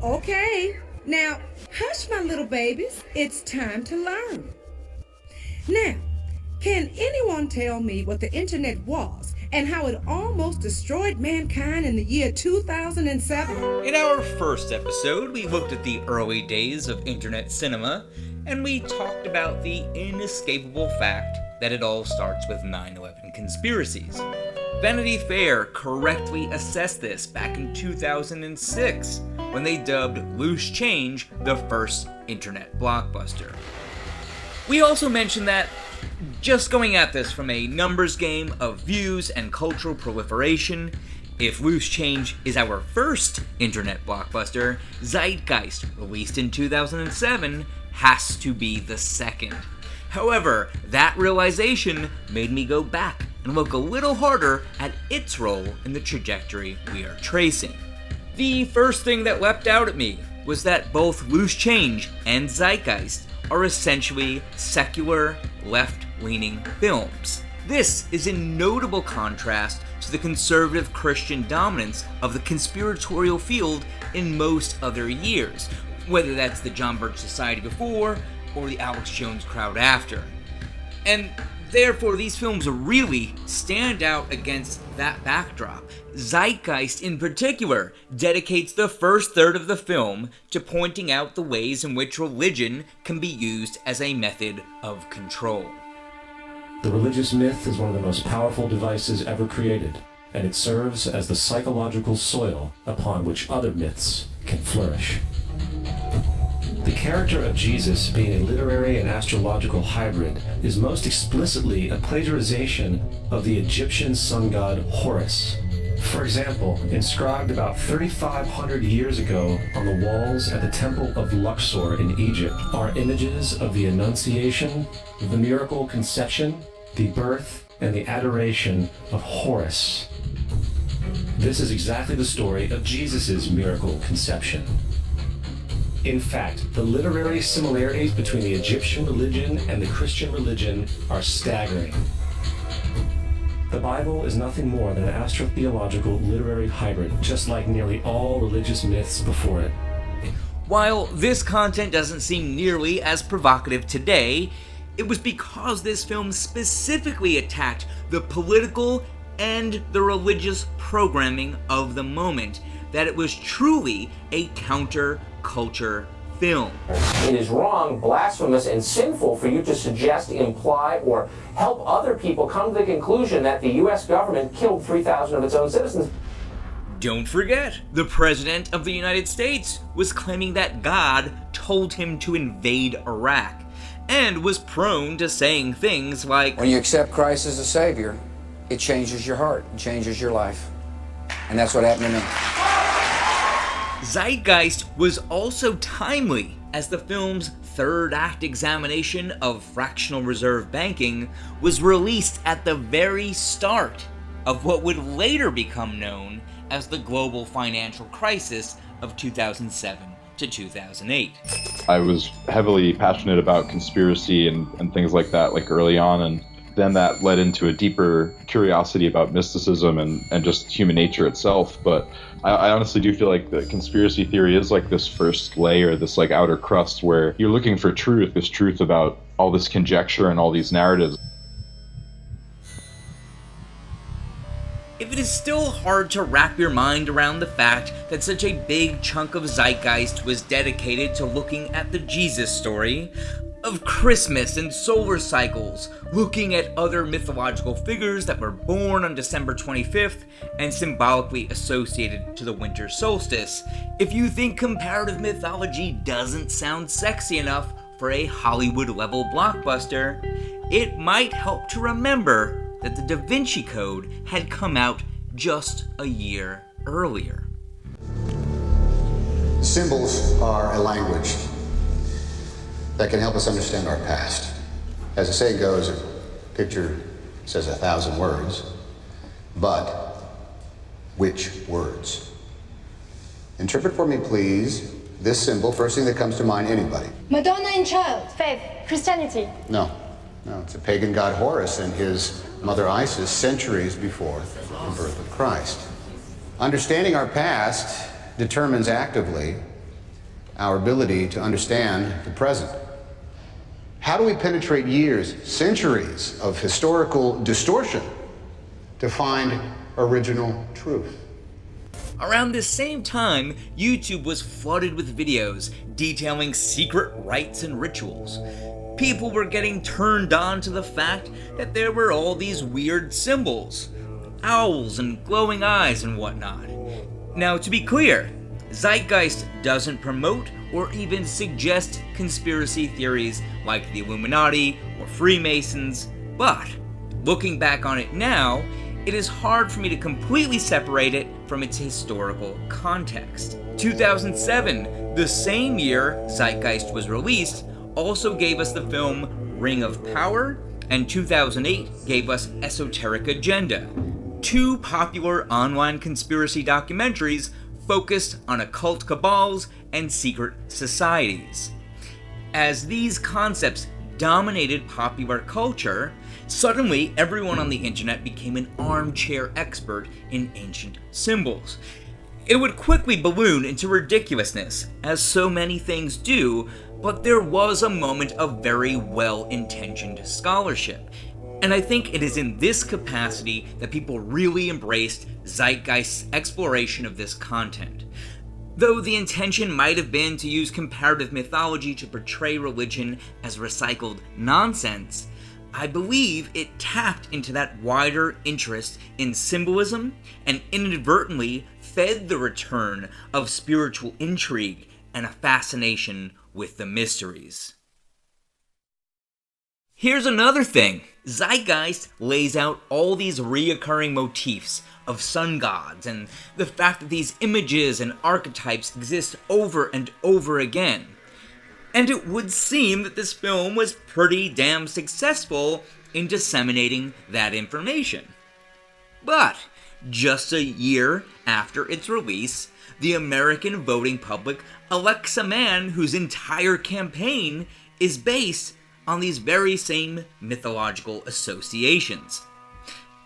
Okay, now hush, my little babies. It's time to learn. Now, can anyone tell me what the internet was and how it almost destroyed mankind in the year 2007? In our first episode, we looked at the early days of internet cinema, and we talked about the inescapable fact that it all starts with 9/11 conspiracies. Vanity Fair correctly assessed this back in 2006 when they dubbed Loose Change the first internet blockbuster. We also mentioned that, just going at this from a numbers game of views and cultural proliferation, if Loose Change is our first internet blockbuster, Zeitgeist, released in 2007, has to be the second. However, that realization made me go back and look a little harder at its role in the trajectory we are tracing. The first thing that leapt out at me was that both Loose Change and Zeitgeist are essentially secular, left-leaning films. This is in notable contrast to the conservative Christian dominance of the conspiratorial field in most other years, whether that's the John Birch Society before or the Alex Jones crowd after. And therefore, these films really stand out against that backdrop. Zeitgeist, in particular, dedicates the first third of the film to pointing out the ways in which religion can be used as a method of control. The religious myth is one of the most powerful devices ever created, and it serves as the psychological soil upon which other myths can flourish. The character of Jesus being a literary and astrological hybrid is most explicitly a plagiarization of the Egyptian sun god Horus. For example, inscribed about 3,500 years ago on the walls at the Temple of Luxor in Egypt are images of the Annunciation, the miracle conception, the birth, and the adoration of Horus. This is exactly the story of Jesus' miracle conception. In fact, the literary similarities between the Egyptian religion and the Christian religion are staggering. The Bible is nothing more than an astrotheological literary hybrid, just like nearly all religious myths before it. While this content doesn't seem nearly as provocative today, it was because this film specifically attacked the political and the religious programming of the moment that it was truly a counter-culture film. It is wrong, blasphemous, and sinful for you to suggest, imply, or help other people come to the conclusion that the U.S. government killed 3,000 of its own citizens. Don't forget, the President of the United States was claiming that God told him to invade Iraq, and was prone to saying things like, when you accept Christ as a Savior, it changes your heart, it changes your life. And that's what happened to me. Zeitgeist was also timely, as the film's third act examination of fractional reserve banking was released at the very start of what would later become known as the global financial crisis of 2007 to 2008. I was heavily passionate about conspiracy and things like that, like early on, and then that led into a deeper curiosity about mysticism and just human nature itself. But I honestly do feel like the conspiracy theory is like this first layer, this like outer crust where you're looking for truth, this truth about all this conjecture and all these narratives. If it is still hard to wrap your mind around the fact that such a big chunk of Zeitgeist was dedicated to looking at the Jesus story, of Christmas and solar cycles, looking at other mythological figures that were born on December 25th and symbolically associated to the winter solstice, if you think comparative mythology doesn't sound sexy enough for a Hollywood-level blockbuster, it might help to remember that the Da Vinci Code had come out just a year earlier. Symbols are a language that can help us understand our past. As the saying goes, a picture says 1,000 words, but which words? Interpret for me, please, this symbol, first thing that comes to mind, anybody. Madonna and Child. Faith. Christianity. No, it's a pagan god Horus and his mother Isis centuries before the birth of Christ. Understanding our past determines actively our ability to understand the present. How do we penetrate years, centuries of historical distortion to find original truth? Around this same time, YouTube was flooded with videos detailing secret rites and rituals. People were getting turned on to the fact that there were all these weird symbols, owls and glowing eyes and whatnot. Now, to be clear, Zeitgeist doesn't promote or even suggest conspiracy theories like the Illuminati or Freemasons, but looking back on it now, it is hard for me to completely separate it from its historical context. 2007, the same year Zeitgeist was released, also gave us the film Ring of Power, and 2008 gave us Esoteric Agenda, two popular online conspiracy documentaries focused on occult cabals and secret societies. As these concepts dominated popular culture, suddenly everyone on the internet became an armchair expert in ancient symbols. It would quickly balloon into ridiculousness, as so many things do, but there was a moment of very well-intentioned scholarship. And I think it is in this capacity that people really embraced Zeitgeist's exploration of this content. Though the intention might have been to use comparative mythology to portray religion as recycled nonsense, I believe it tapped into that wider interest in symbolism and inadvertently fed the return of spiritual intrigue and a fascination with the mysteries. Here's another thing. Zeitgeist lays out all these reoccurring motifs of sun gods and the fact that these images and archetypes exist over and over again. And it would seem that this film was pretty damn successful in disseminating that information. But just a year after its release, the American voting public elects a man whose entire campaign is based on these very same mythological associations.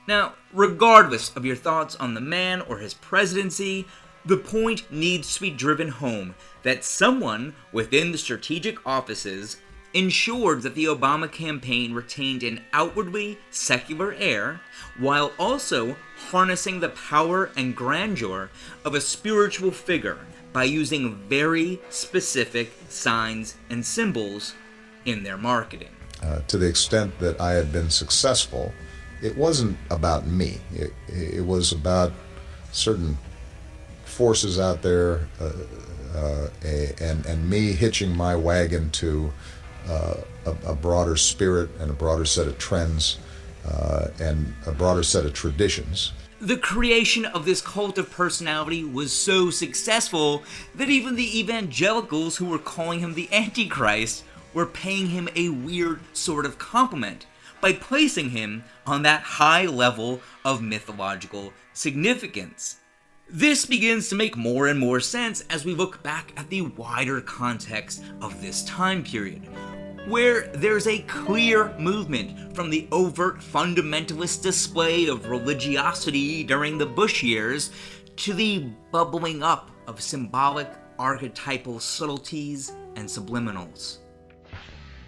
Now, regardless of your thoughts on the man or his presidency, the point needs to be driven home that someone within the strategic offices ensured that the Obama campaign retained an outwardly secular air, while also harnessing the power and grandeur of a spiritual figure by using very specific signs and symbols in their marketing. To the extent that I had been successful, it wasn't about me. It was about certain forces out there and me hitching my wagon to a broader spirit and a broader set of trends and a broader set of traditions. The creation of this cult of personality was so successful that even the evangelicals who were calling him the Antichrist were paying him a weird sort of compliment by placing him on that high level of mythological significance. This begins to make more and more sense as we look back at the wider context of this time period, where there's a clear movement from the overt fundamentalist display of religiosity during the Bush years to the bubbling up of symbolic archetypal subtleties and subliminals.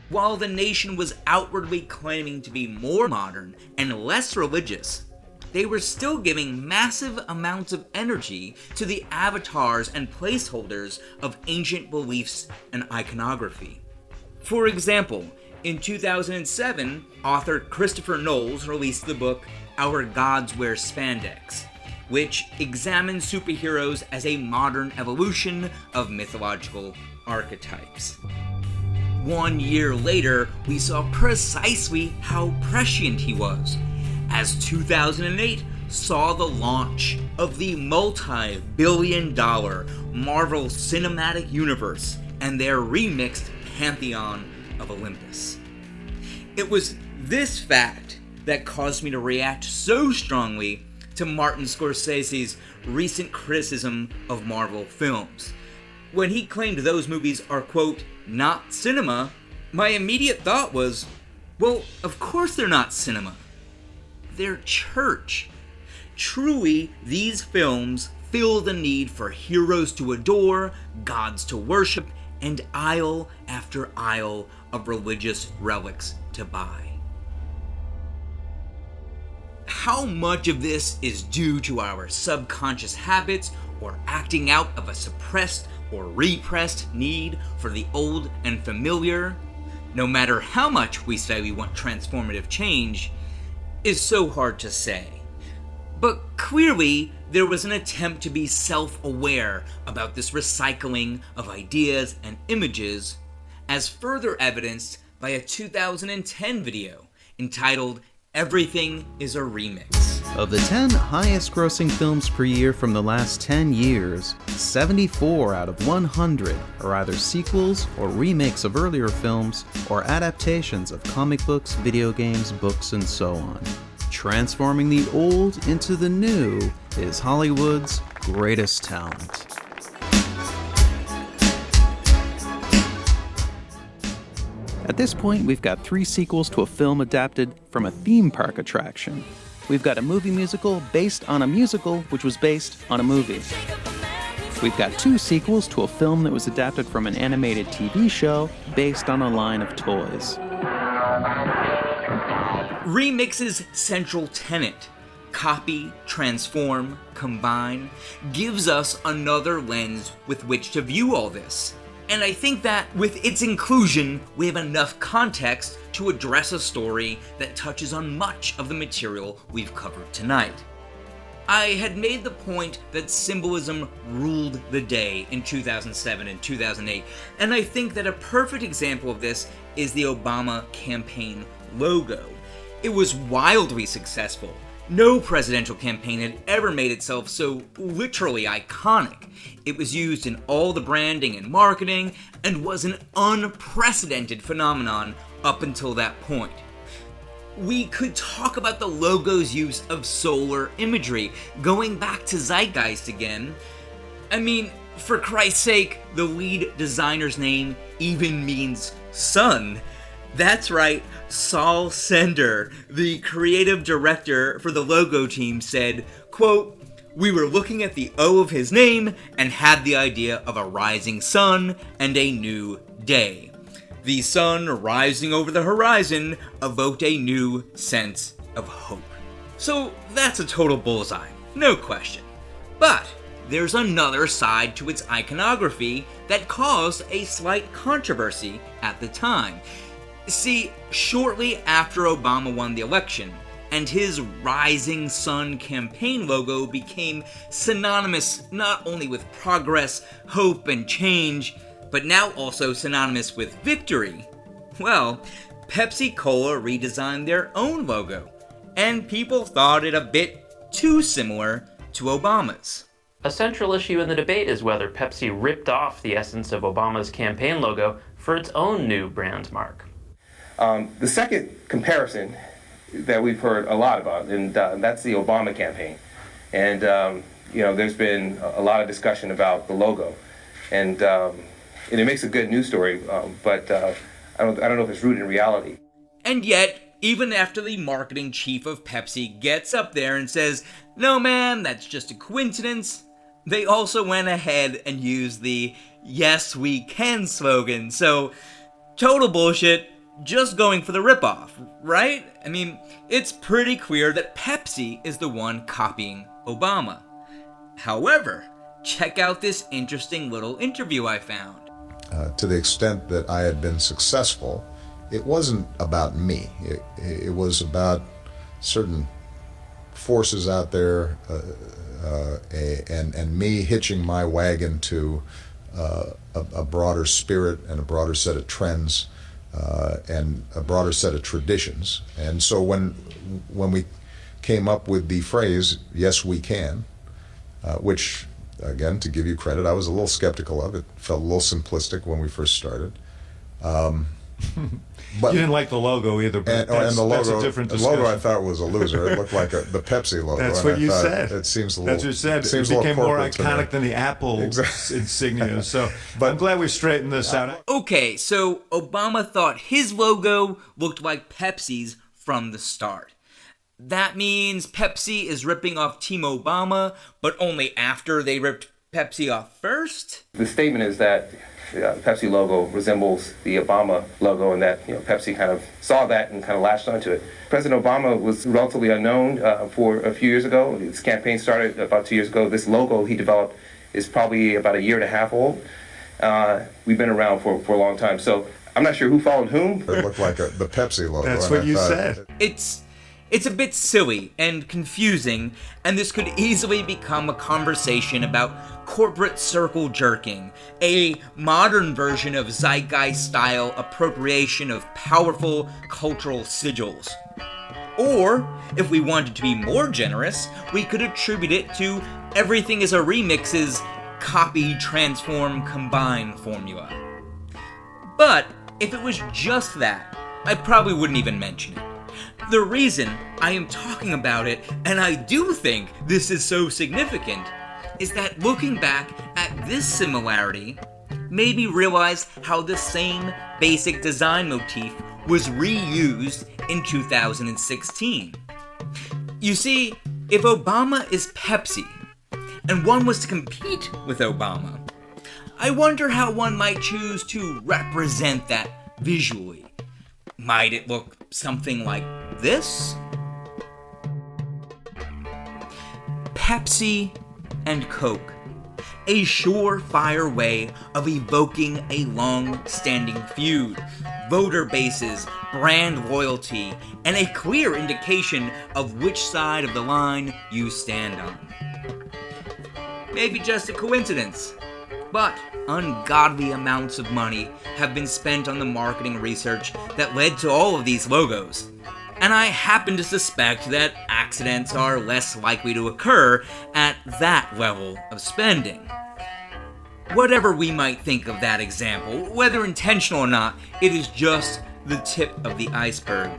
While the nation was outwardly claiming to be more modern and less religious, they were still giving massive amounts of energy to the avatars and placeholders of ancient beliefs and iconography. For example, in 2007, author Christopher Knowles released the book Our Gods Wear Spandex, which examines superheroes as a modern evolution of mythological archetypes. 1 year later, we saw precisely how prescient he was, as 2008 saw the launch of the multi-billion-dollar Marvel Cinematic Universe and their remixed Pantheon of Olympus. It was this fact that caused me to react so strongly to Martin Scorsese's recent criticism of Marvel films. When he claimed those movies are, quote, not cinema, my immediate thought was, well, of course they're not cinema. They're church. Truly, these films fill the need for heroes to adore, gods to worship, and aisle after aisle of religious relics to buy. How much of this is due to our subconscious habits or acting out of a suppressed or repressed need for the old and familiar, no matter how much we say we want transformative change, is so hard to say. But clearly, there was an attempt to be self-aware about this recycling of ideas and images, as further evidenced by a 2010 video entitled "Everything is a Remix." Of the 10 highest grossing films per year from the last 10 years, 74 out of 100 are either sequels or remakes of earlier films or adaptations of comic books, video games, books, and so on. Transforming the old into the new is Hollywood's greatest talent. At this point, we've got 3 sequels to a film adapted from a theme park attraction. We've got a movie musical based on a musical which was based on a movie. We've got 2 sequels to a film that was adapted from an animated TV show based on a line of toys. Remix's central tenet, copy, transform, combine, gives us another lens with which to view all this. And I think that with its inclusion, we have enough context to address a story that touches on much of the material we've covered tonight. I had made the point that symbolism ruled the day in 2007 and 2008, and I think that a perfect example of this is the Obama campaign logo. It was wildly successful. No presidential campaign had ever made itself so literally iconic. It was used in all the branding and marketing, and was an unprecedented phenomenon up until that point. We could talk about the logo's use of solar imagery, going back to Zeitgeist again. I mean, for Christ's sake, the lead designer's name even means sun. That's right, Saul Sender, the creative director for the logo team, said, quote, "We were looking at the O of his name and had the idea of a rising sun and a new day. The sun rising over the horizon evoked a new sense of hope." So that's a total bullseye, no question. But there's another side to its iconography that caused a slight controversy at the time. See, shortly after Obama won the election, and his Rising Sun campaign logo became synonymous not only with progress, hope, and change, but now also synonymous with victory, well, Pepsi Cola redesigned their own logo, and people thought it a bit too similar to Obama's. A central issue in the debate is whether Pepsi ripped off the essence of Obama's campaign logo for its own new brand mark. The second comparison that we've heard a lot about, and that's the Obama campaign. And, there's been a lot of discussion about the logo. And it makes a good news story, but I don't know if it's rooted in reality. And yet, even after the marketing chief of Pepsi gets up there and says, "No man, that's just a coincidence," they also went ahead and used the "Yes We Can" slogan. So, total bullshit. Just going for the ripoff, right? I mean, it's pretty clear that Pepsi is the one copying Obama. However, check out this interesting little interview I found. To the extent that I had been successful, it wasn't about me. It was about certain forces out there and me hitching my wagon to a broader spirit and a broader set of trends. And a broader set of traditions. And so when we came up with the phrase, "Yes, we can," which, again, to give you credit, I was a little skeptical of. It felt a little simplistic when we first started. But you didn't like the logo either, but and the logo, that's a different the discussion. logo I thought was a loser. It looked like the Pepsi logo. That's and what you said. It seems a That's little. what you said. Seems It a became little more corporate to me. iconic than the Apple insignia. So But- I'm glad we straightened this out. Okay, so Obama thought his logo looked like Pepsi's from the start. that means Pepsi is ripping off Team Obama, but only after they ripped Pepsi off first? The statement is that the Pepsi logo resembles the Obama logo, and that Pepsi kind of saw that and kind of latched onto it. President Obama was relatively unknown for a few years ago. His campaign started about 2 years ago. This logo he developed is probably about a year and a half old. We've been around for a long time, so I'm not sure who followed whom. It looked like the Pepsi logo. That's what you said. It's a bit silly and confusing, and this could easily become a conversation about corporate circle jerking, a modern version of zeitgeist-style appropriation of powerful cultural sigils. Or, if we wanted to be more generous, we could attribute it to Everything is a Remix's copy, transform, combine formula. But if it was just that, I probably wouldn't even mention it. The reason I am talking about it, and I do think this is so significant, is that looking back at this similarity made me realize how the same basic design motif was reused in 2016. You see, if Obama is Pepsi, and one was to compete with Obama, I wonder how one might choose to represent that visually. Might it look something like this? Pepsi and Coke. A surefire way of evoking a long-standing feud, voter bases, brand loyalty, and a clear indication of which side of the line you stand on. Maybe just a coincidence, but ungodly amounts of money have been spent on the marketing research that led to all of these logos. And I happen to suspect that accidents are less likely to occur at that level of spending. Whatever we might think of that example, whether intentional or not, it is just the tip of the iceberg.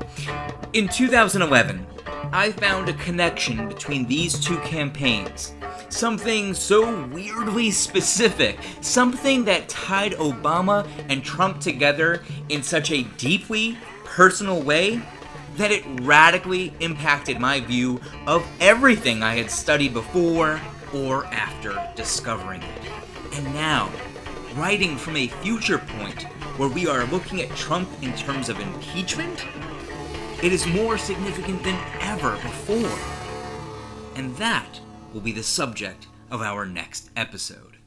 In 2011, I found a connection between these two campaigns. Something so weirdly specific, something that tied Obama and Trump together in such a deeply personal way that it radically impacted my view of everything I had studied before or after discovering it. And now, writing from a future point where we are looking at Trump in terms of impeachment, it is more significant than ever before. And that will be the subject of our next episode.